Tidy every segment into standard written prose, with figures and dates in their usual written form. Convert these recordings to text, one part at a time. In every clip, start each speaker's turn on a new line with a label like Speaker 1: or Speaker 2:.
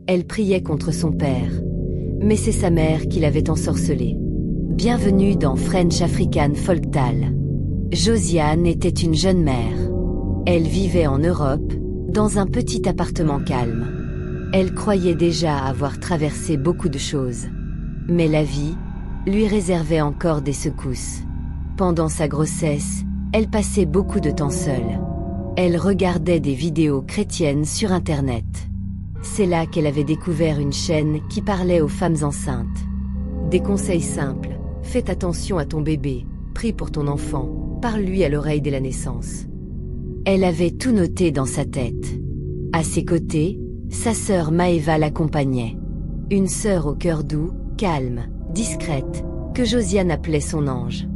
Speaker 1: Elle priait contre son père. Mais c'est sa mère qui l'avait ensorcelée. Bienvenue dans French African Folktale. Josiane était une jeune mère. Elle vivait en Europe, dans un petit appartement calme. Elle croyait déjà avoir traversé beaucoup de choses. Mais la vie lui réservait encore des secousses. Pendant sa grossesse, elle passait beaucoup de temps seule. Elle regardait des vidéos chrétiennes sur Internet. C'est là qu'elle avait découvert une chaîne qui parlait aux femmes enceintes. Des conseils simples: faites attention à ton bébé, prie pour ton enfant, parle-lui à l'oreille dès la naissance. Elle avait tout noté dans sa tête. À ses côtés, sa sœur Maëva l'accompagnait. Une sœur au cœur doux, calme, discrète, que Josiane appelait son ange.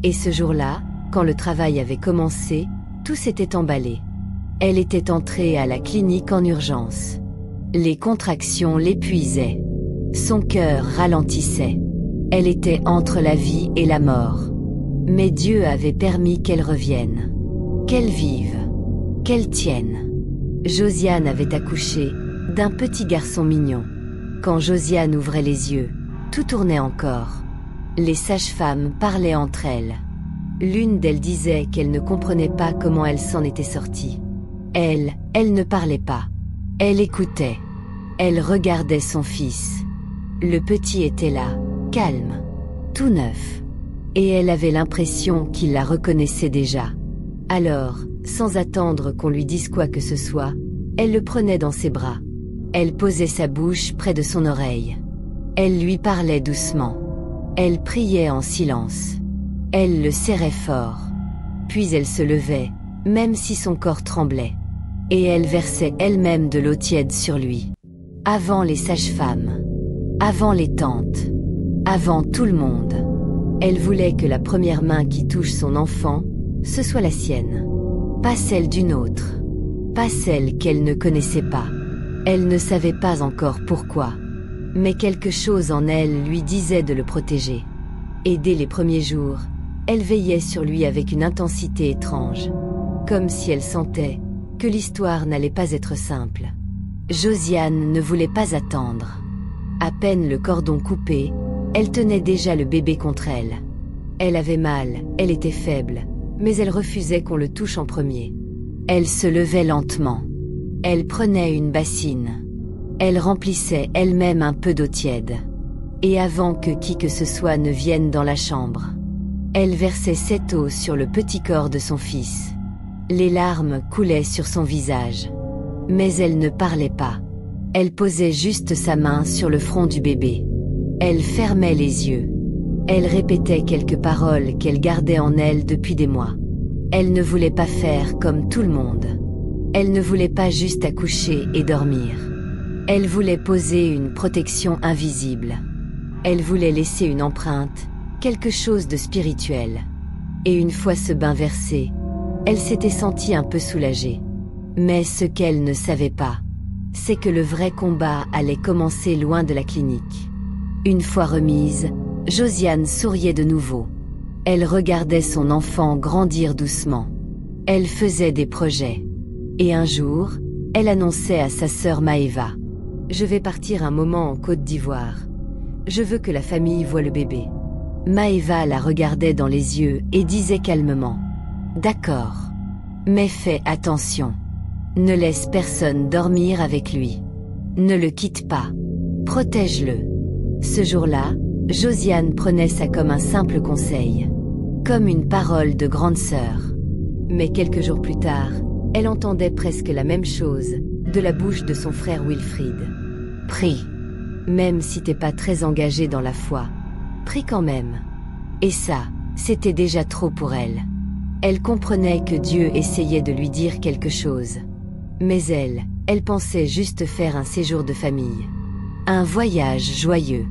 Speaker 1: Et ce jour-là, quand le travail avait commencé, tout s'était emballé. Elle était entrée à la clinique en urgence. Les contractions l'épuisaient. Son cœur ralentissait. Elle était entre la vie et la mort. Mais Dieu avait permis qu'elle revienne. Qu'elle vive. Qu'elle tienne. Josiane avait accouché d'un petit garçon mignon. Quand Josiane ouvrait les yeux, tout tournait encore. Les sages-femmes parlaient entre elles. L'une d'elles disait qu'elle ne comprenait pas comment elle s'en était sortie. Elle ne parlait pas. Elle écoutait. Elle regardait son fils. Le petit était là, calme, tout neuf. Et elle avait l'impression qu'il la reconnaissait déjà. Alors, sans attendre qu'on lui dise quoi que ce soit, elle le prenait dans ses bras. Elle posait sa bouche près de son oreille. Elle lui parlait doucement. Elle priait en silence. Elle le serrait fort. Puis elle se levait, même si son corps tremblait. Et elle versait elle-même de l'eau tiède sur lui. Avant les sages-femmes. Avant les tantes. Avant tout le monde. Elle voulait que la première main qui touche son enfant, ce soit la sienne. Pas celle d'une autre. Pas celle qu'elle ne connaissait pas. Elle ne savait pas encore pourquoi. Mais quelque chose en elle lui disait de le protéger. Et dès les premiers jours, elle veillait sur lui avec une intensité étrange. Comme si elle sentait que l'histoire n'allait pas être simple. Josiane ne voulait pas attendre. À peine le cordon coupé, elle tenait déjà le bébé contre elle. Elle avait mal, elle était faible, mais elle refusait qu'on le touche en premier. Elle se levait lentement. Elle prenait une bassine. Elle remplissait elle-même un peu d'eau tiède. Et avant que qui que ce soit ne vienne dans la chambre, elle versait cette eau sur le petit corps de son fils. Les larmes coulaient sur son visage. Mais elle ne parlait pas. Elle posait juste sa main sur le front du bébé. Elle fermait les yeux. Elle répétait quelques paroles qu'elle gardait en elle depuis des mois. Elle ne voulait pas faire comme tout le monde. Elle ne voulait pas juste accoucher et dormir. Elle voulait poser une protection invisible. Elle voulait laisser une empreinte, quelque chose de spirituel. Et une fois ce bain versé, elle s'était sentie un peu soulagée. Mais ce qu'elle ne savait pas, c'est que le vrai combat allait commencer loin de la clinique. Une fois remise, Josiane souriait de nouveau. Elle regardait son enfant grandir doucement. Elle faisait des projets. Et un jour, elle annonçait à sa sœur Maëva: « Je vais partir un moment en Côte d'Ivoire. Je veux que la famille voie le bébé. » Maëva la regardait dans les yeux et disait calmement: « D'accord. Mais fais attention. Ne laisse personne dormir avec lui. Ne le quitte pas. Protège-le. » Ce jour-là, Josiane prenait ça comme un simple conseil. Comme une parole de grande sœur. Mais quelques jours plus tard, elle entendait presque la même chose, de la bouche de son frère Wilfried. « Prie. Même si t'es pas très engagé dans la foi. Prie quand même. » Et ça, c'était déjà trop pour elle. Elle comprenait que Dieu essayait de lui dire quelque chose. Mais elle pensait juste faire un séjour de famille. Un voyage joyeux.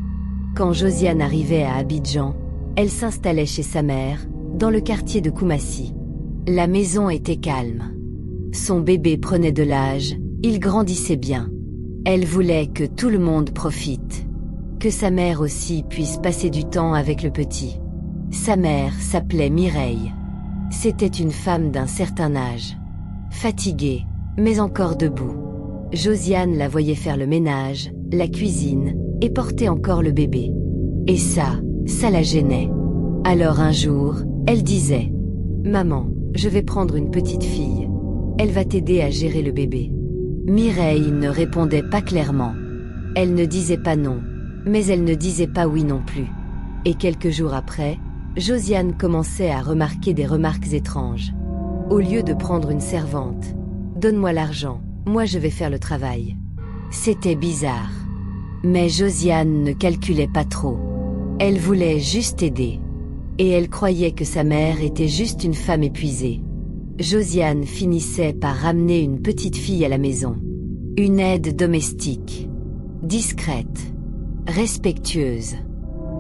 Speaker 1: Quand Josiane arrivait à Abidjan, elle s'installait chez sa mère, dans le quartier de Koumassi. La maison était calme. Son bébé prenait de l'âge, il grandissait bien. Elle voulait que tout le monde profite. Que sa mère aussi puisse passer du temps avec le petit. Sa mère s'appelait Mireille. C'était une femme d'un certain âge. Fatiguée, mais encore debout. Josiane la voyait faire le ménage, la cuisine, et porter encore le bébé. Et ça la gênait. Alors un jour, elle disait « Maman, je vais prendre une petite fille. Elle va t'aider à gérer le bébé. » Mireille ne répondait pas clairement. Elle ne disait pas non, mais elle ne disait pas oui non plus. Et quelques jours après, Josiane commençait à remarquer des remarques étranges. Au lieu de prendre une servante, « Donne-moi l'argent, moi je vais faire le travail. » C'était bizarre. Mais Josiane ne calculait pas trop. Elle voulait juste aider. Et elle croyait que sa mère était juste une femme épuisée. Josiane finissait par ramener une petite fille à la maison. Une aide domestique. Discrète. Respectueuse.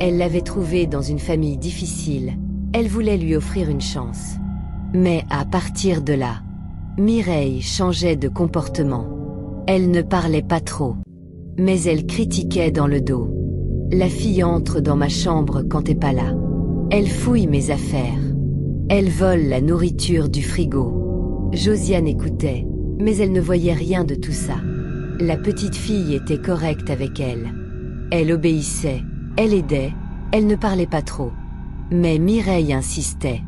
Speaker 1: Elle l'avait trouvée dans une famille difficile. Elle voulait lui offrir une chance. Mais à partir de là, Mireille changeait de comportement. Elle ne parlait pas trop. Mais elle critiquait dans le dos. La fille entre dans ma chambre quand t'es pas là. Elle fouille mes affaires. Elle vole la nourriture du frigo. Josiane écoutait, mais elle ne voyait rien de tout ça. La petite fille était correcte avec elle. Elle obéissait, elle aidait, elle ne parlait pas trop. Mais Mireille insistait.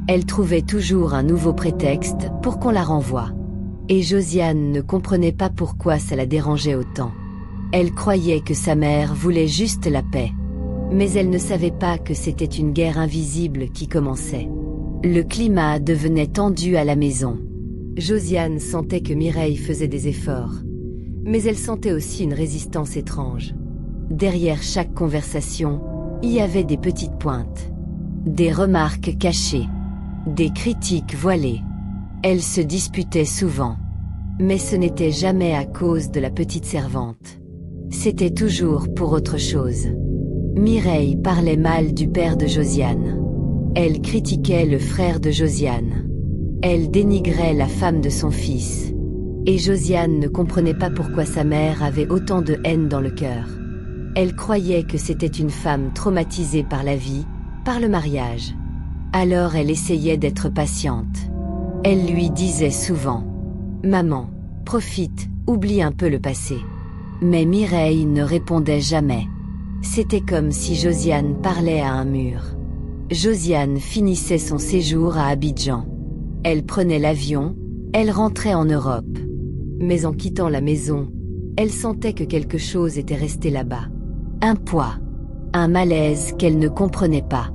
Speaker 1: Elle trouvait toujours un nouveau prétexte pour qu'on la renvoie. Et Josiane ne comprenait pas pourquoi ça la dérangeait autant. Elle croyait que sa mère voulait juste la paix. Mais elle ne savait pas que c'était une guerre invisible qui commençait. Le climat devenait tendu à la maison. Josiane sentait que Mireille faisait des efforts. Mais elle sentait aussi une résistance étrange. Derrière chaque conversation, il y avait des petites pointes. Des remarques cachées. Des critiques voilées. Elle se disputait souvent. Mais ce n'était jamais à cause de la petite servante. C'était toujours pour autre chose. Mireille parlait mal du père de Josiane. Elle critiquait le frère de Josiane. Elle dénigrait la femme de son fils. Et Josiane ne comprenait pas pourquoi sa mère avait autant de haine dans le cœur. Elle croyait que c'était une femme traumatisée par la vie, par le mariage. Alors elle essayait d'être patiente. Elle lui disait souvent « Maman, profite, oublie un peu le passé. » Mais Mireille ne répondait jamais. C'était comme si Josiane parlait à un mur. Josiane finissait son séjour à Abidjan. Elle prenait l'avion, elle rentrait en Europe. Mais en quittant la maison, elle sentait que quelque chose était resté là-bas. Un poids, un malaise qu'elle ne comprenait pas.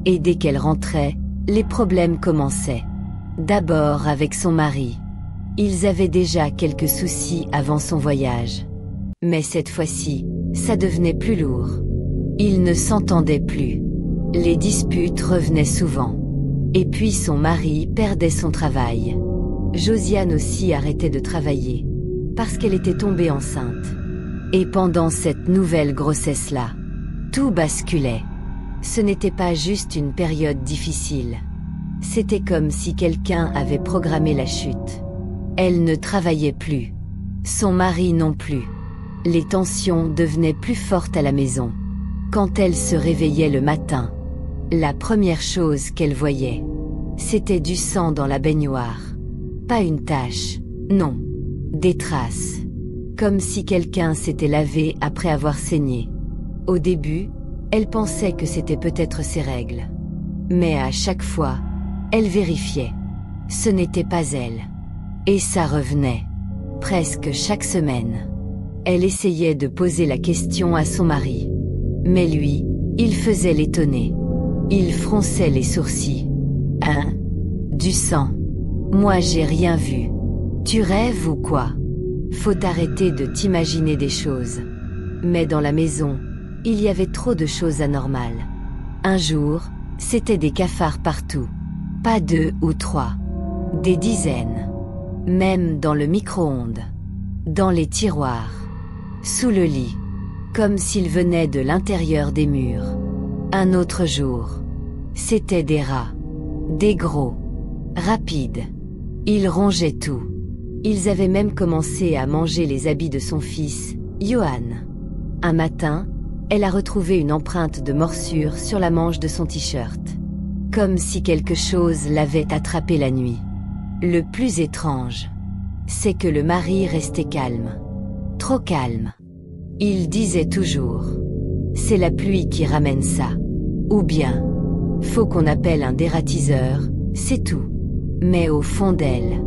Speaker 1: Et dès qu'elle rentrait, les problèmes commençaient. D'abord avec son mari. Ils avaient déjà quelques soucis avant son voyage. Mais cette fois-ci, ça devenait plus lourd. Ils ne s'entendaient plus. Les disputes revenaient souvent. Et puis son mari perdait son travail. Josiane aussi arrêtait de travailler, parce qu'elle était tombée enceinte. Et pendant cette nouvelle grossesse-là, tout basculait. Ce n'était pas juste une période difficile. C'était comme si quelqu'un avait programmé la chute. Elle ne travaillait plus. Son mari non plus. Les tensions devenaient plus fortes à la maison. Quand elle se réveillait le matin, la première chose qu'elle voyait, c'était du sang dans la baignoire. Pas une tache, non. Des traces. Comme si quelqu'un s'était lavé après avoir saigné. Au début, elle pensait que c'était peut-être ses règles. Mais à chaque fois, elle vérifiait. Ce n'était pas elle. Et ça revenait. Presque chaque semaine. Elle essayait de poser la question à son mari. Mais lui, il faisait l'étonné. Il fronçait les sourcils. Hein? Du sang. Moi j'ai rien vu. Tu rêves ou quoi? Faut arrêter de t'imaginer des choses. Mais dans la maison, il y avait trop de choses anormales. Un jour, c'était des cafards partout. Pas 2 ou 3. Des dizaines. Même dans le micro-ondes. Dans les tiroirs. Sous le lit. Comme s'ils venaient de l'intérieur des murs. Un autre jour. C'étaient des rats. Des gros. Rapides. Ils rongeaient tout. Ils avaient même commencé à manger les habits de son fils, Johan. Un matin, elle a retrouvé une empreinte de morsure sur la manche de son t-shirt. Comme si quelque chose l'avait attrapé la nuit. Le plus étrange, c'est que le mari restait calme. Trop calme. Il disait toujours: c'est la pluie qui ramène ça. Ou bien: faut qu'on appelle un dératiseur, c'est tout. Mais au fond d'elle,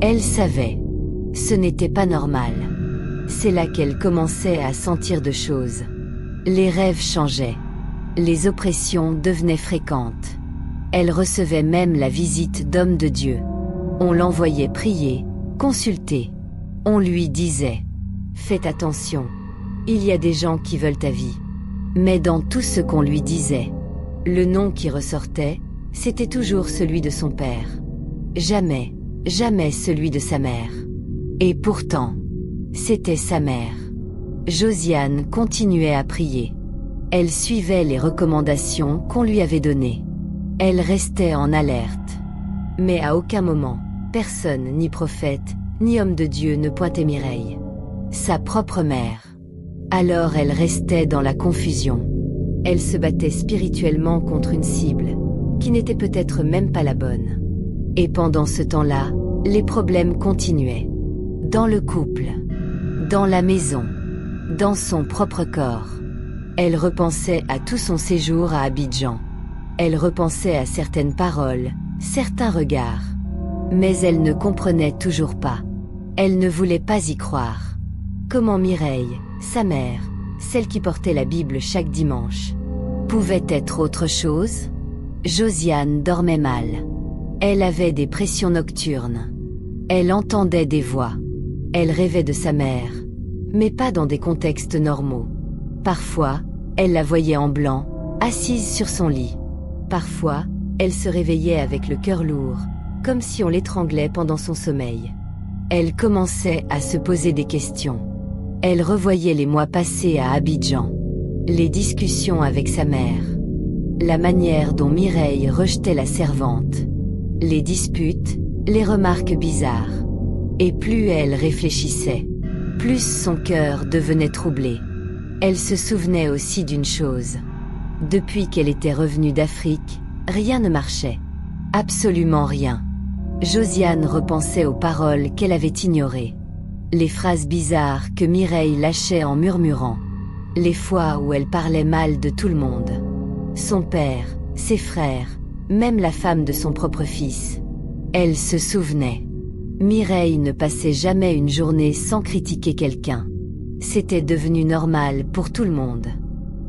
Speaker 1: elle savait. Ce n'était pas normal. C'est là qu'elle commençait à sentir de choses. Les rêves changeaient. Les oppressions devenaient fréquentes. Elle recevait même la visite d'hommes de Dieu. On l'envoyait prier, consulter. On lui disait: faites attention. Il y a des gens qui veulent ta vie. Mais dans tout ce qu'on lui disait, le nom qui ressortait, c'était toujours celui de son père. Jamais, jamais celui de sa mère. Et pourtant, c'était sa mère. Josiane continuait à prier. Elle suivait les recommandations qu'on lui avait données. Elle restait en alerte. Mais à aucun moment, personne, ni prophète, ni homme de Dieu ne pointait Mireille. Sa propre mère. Alors elle restait dans la confusion. Elle se battait spirituellement contre une cible, qui n'était peut-être même pas la bonne. Et pendant ce temps-là, les problèmes continuaient. Dans le couple, dans la maison, dans son propre corps. Elle repensait à tout son séjour à Abidjan. Elle repensait à certaines paroles, certains regards. Mais elle ne comprenait toujours pas. Elle ne voulait pas y croire. Comment Mireille, sa mère, celle qui portait la Bible chaque dimanche, pouvait être autre chose? Josiane dormait mal. Elle avait des pressions nocturnes. Elle entendait des voix. Elle rêvait de sa mère, mais pas dans des contextes normaux. Parfois, elle la voyait en blanc, assise sur son lit. Parfois, elle se réveillait avec le cœur lourd, comme si on l'étranglait pendant son sommeil. Elle commençait à se poser des questions. Elle revoyait les mois passés à Abidjan, les discussions avec sa mère, la manière dont Mireille rejetait la servante, les disputes, les remarques bizarres. Et plus elle réfléchissait, plus son cœur devenait troublé. Elle se souvenait aussi d'une chose. Depuis qu'elle était revenue d'Afrique, rien ne marchait. Absolument rien. Josiane repensait aux paroles qu'elle avait ignorées. Les phrases bizarres que Mireille lâchait en murmurant. Les fois où elle parlait mal de tout le monde. Son père, ses frères, même la femme de son propre fils. Elle se souvenait. Mireille ne passait jamais une journée sans critiquer quelqu'un. C'était devenu normal pour tout le monde.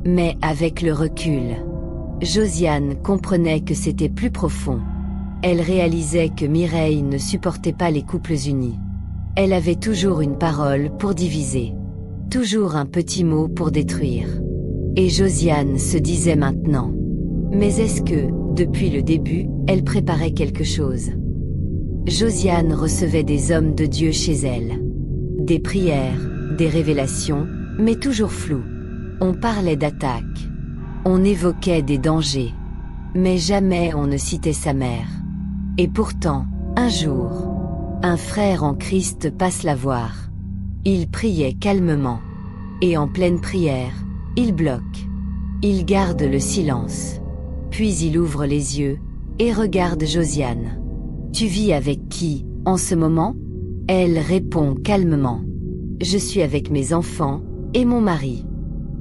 Speaker 1: Mais avec le recul, Josiane comprenait que c'était plus profond. Elle réalisait que Mireille ne supportait pas les couples unis. Elle avait toujours une parole pour diviser. Toujours un petit mot pour détruire. Et Josiane se disait maintenant: mais est-ce que, depuis le début, elle préparait quelque chose? Josiane recevait des hommes de Dieu chez elle. Des prières, des révélations, mais toujours floues. On parlait d'attaques. On évoquait des dangers. Mais jamais on ne citait sa mère. Et pourtant, un jour, un frère en Christ passe la voir. Il priait calmement. Et en pleine prière, il bloque. Il garde le silence. Puis il ouvre les yeux, et regarde Josiane. Tu vis avec qui, en ce moment? Elle répond calmement. Je suis avec mes enfants, et mon mari.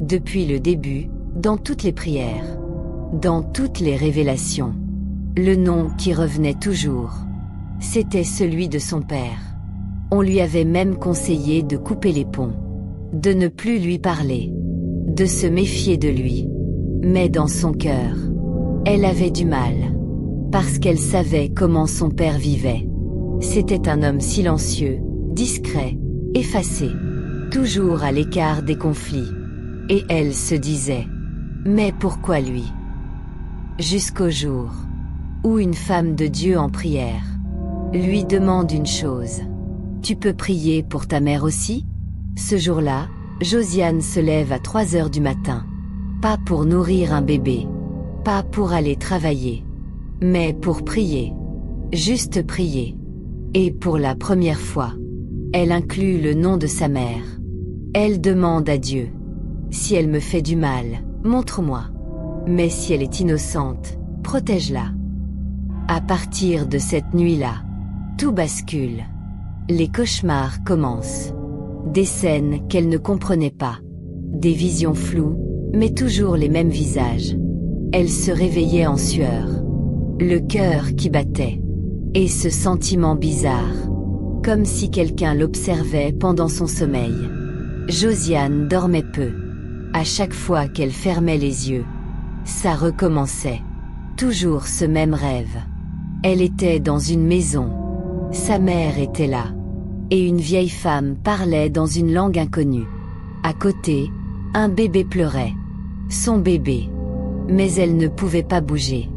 Speaker 1: Depuis le début, dans toutes les prières. Dans toutes les révélations. Le nom qui revenait toujours. C'était celui de son père. On lui avait même conseillé de couper les ponts. De ne plus lui parler. De se méfier de lui. Mais dans son cœur, elle avait du mal. Parce qu'elle savait comment son père vivait. C'était un homme silencieux, discret, effacé. Toujours à l'écart des conflits. Et elle se disait: mais pourquoi lui? Jusqu'au jour où une femme de Dieu en prière lui demande une chose: tu peux prier pour ta mère aussi? Ce jour-là, Josiane se lève à 3 heures du matin. Pas pour nourrir un bébé. Pas pour aller travailler. Mais pour prier. Juste prier. Et pour la première fois, elle inclut le nom de sa mère. Elle demande à Dieu: si elle me fait du mal, montre-moi. Mais si elle est innocente, protège-la. À partir de cette nuit-là, tout bascule. Les cauchemars commencent. Des scènes qu'elle ne comprenait pas. Des visions floues, mais toujours les mêmes visages. Elle se réveillait en sueur. Le cœur qui battait. Et ce sentiment bizarre. Comme si quelqu'un l'observait pendant son sommeil. Josiane dormait peu. À chaque fois qu'elle fermait les yeux, ça recommençait. Toujours ce même rêve. Elle était dans une maison. Sa mère était là. Et une vieille femme parlait dans une langue inconnue. À côté, un bébé pleurait. Son bébé. Mais elle ne pouvait pas bouger.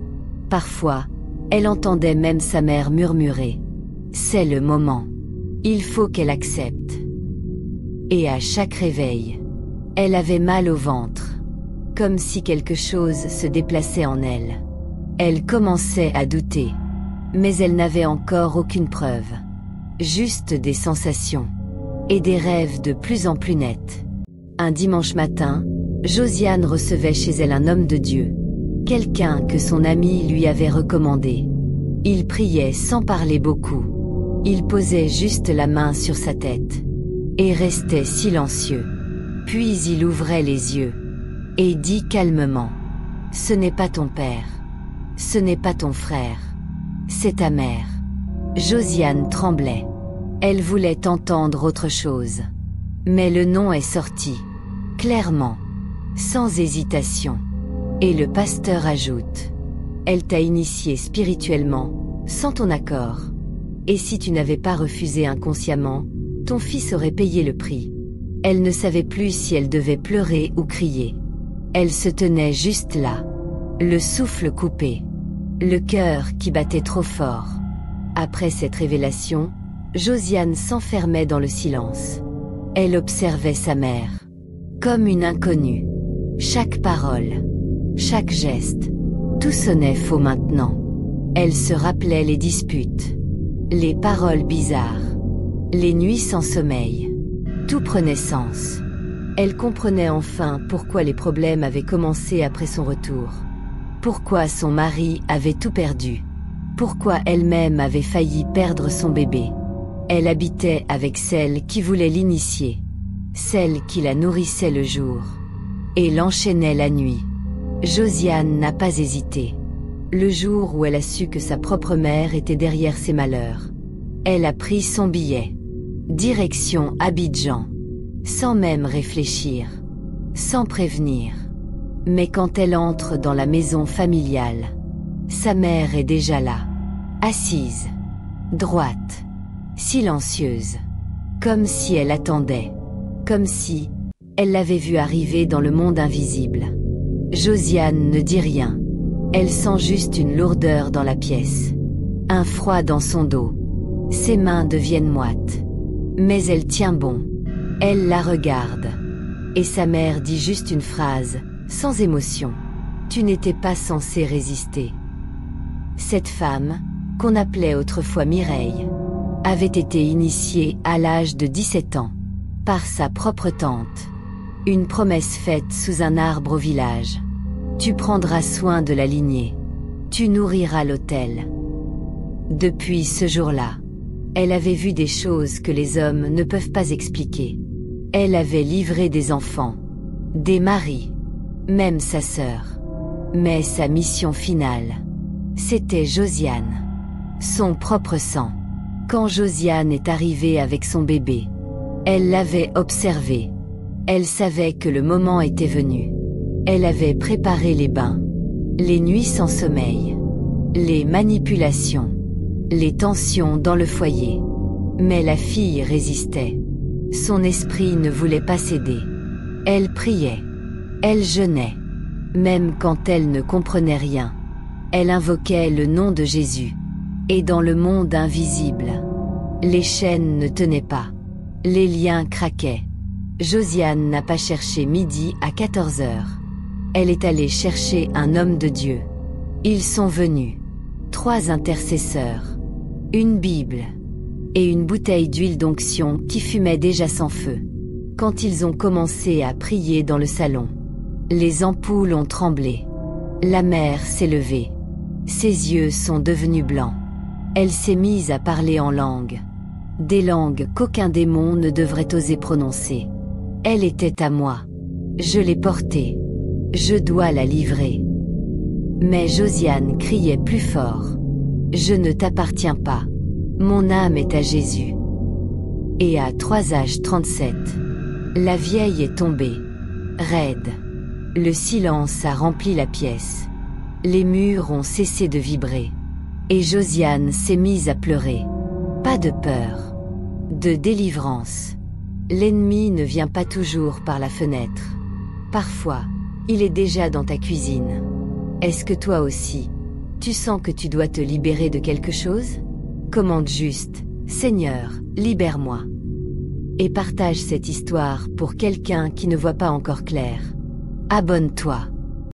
Speaker 1: Parfois, elle entendait même sa mère murmurer. C'est le moment. Il faut qu'elle accepte. Et à chaque réveil, elle avait mal au ventre. Comme si quelque chose se déplaçait en elle. Elle commençait à douter. Mais elle n'avait encore aucune preuve. Juste des sensations. Et des rêves de plus en plus nets. Un dimanche matin, Josiane recevait chez elle un homme de Dieu. Quelqu'un que son ami lui avait recommandé. Il priait sans parler beaucoup. Il posait juste la main sur sa tête. Et restait silencieux. Puis il ouvrait les yeux. Et dit calmement. Ce n'est pas ton père. Ce n'est pas ton frère. C'est ta mère. Josiane tremblait. Elle voulait entendre autre chose. Mais le nom est sorti. Clairement. Sans hésitation. Et le pasteur ajoute. Elle t'a initié spirituellement, sans ton accord. Et si tu n'avais pas refusé inconsciemment, ton fils aurait payé le prix. Elle ne savait plus si elle devait pleurer ou crier. Elle se tenait juste là. Le souffle coupé. Le cœur qui battait trop fort. Après cette révélation, Josiane s'enfermait dans le silence. Elle observait sa mère. Comme une inconnue. Chaque parole. Chaque geste. Tout sonnait faux maintenant. Elle se rappelait les disputes. Les paroles bizarres. Les nuits sans sommeil. Tout prenait sens. Elle comprenait enfin pourquoi les problèmes avaient commencé après son retour. Pourquoi son mari avait tout perdu. Pourquoi elle-même avait failli perdre son bébé. Elle habitait avec celle qui voulait l'initier. Celle qui la nourrissait le jour. Et l'enchaînait la nuit. Josiane n'a pas hésité. Le jour où elle a su que sa propre mère était derrière ses malheurs. Elle a pris son billet. Direction Abidjan. Sans même réfléchir. Sans prévenir. Mais quand elle entre dans la maison familiale, sa mère est déjà là. Assise. Droite. Silencieuse. Comme si elle attendait. Comme si elle l'avait vue arriver dans le monde invisible. Josiane ne dit rien. Elle sent juste une lourdeur dans la pièce. Un froid dans son dos. Ses mains deviennent moites. Mais elle tient bon. Elle la regarde. Et sa mère dit juste une phrase, sans émotion. Tu n'étais pas censé résister. Cette femme, qu'on appelait autrefois Mireille, avait été initiée à l'âge de 17 ans. Par sa propre tante. Une promesse faite sous un arbre au village. Tu prendras soin de la lignée. Tu nourriras l'autel. Depuis ce jour-là, elle avait vu des choses que les hommes ne peuvent pas expliquer. Elle avait livré des enfants, des maris, même sa sœur. Mais sa mission finale, c'était Josiane. Son propre sang. Quand Josiane est arrivée avec son bébé, elle l'avait observé. Elle savait que le moment était venu. Elle avait préparé les bains, les nuits sans sommeil, les manipulations, les tensions dans le foyer. Mais la fille résistait. Son esprit ne voulait pas céder. Elle priait. Elle jeûnait. Même quand elle ne comprenait rien. Elle invoquait le nom de Jésus. Et dans le monde invisible, les chaînes ne tenaient pas. Les liens craquaient. Josiane n'a pas cherché midi à 14 heures. Elle est allée chercher un homme de Dieu. Ils sont venus. 3 intercesseurs. Une Bible. Et une bouteille d'huile d'onction qui fumait déjà sans feu. Quand ils ont commencé à prier dans le salon, les ampoules ont tremblé. La mère s'est levée. Ses yeux sont devenus blancs. Elle s'est mise à parler en langue. des langues qu'aucun démon ne devrait oser prononcer. Elle était à moi. Je l'ai portée. Je dois la livrer. Mais Josiane criait plus fort. Je ne t'appartiens pas. Mon âme est à Jésus. Et à 3h37, la vieille est tombée. Raide. Le silence a rempli la pièce. Les murs ont cessé de vibrer. Et Josiane s'est mise à pleurer. Pas de peur. De délivrance. L'ennemi ne vient pas toujours par la fenêtre. Parfois, il est déjà dans ta cuisine. Est-ce que toi aussi, tu sens que tu dois te libérer de quelque chose? Commande juste, Seigneur, libère-moi. Et partage cette histoire pour quelqu'un qui ne voit pas encore clair. Abonne-toi.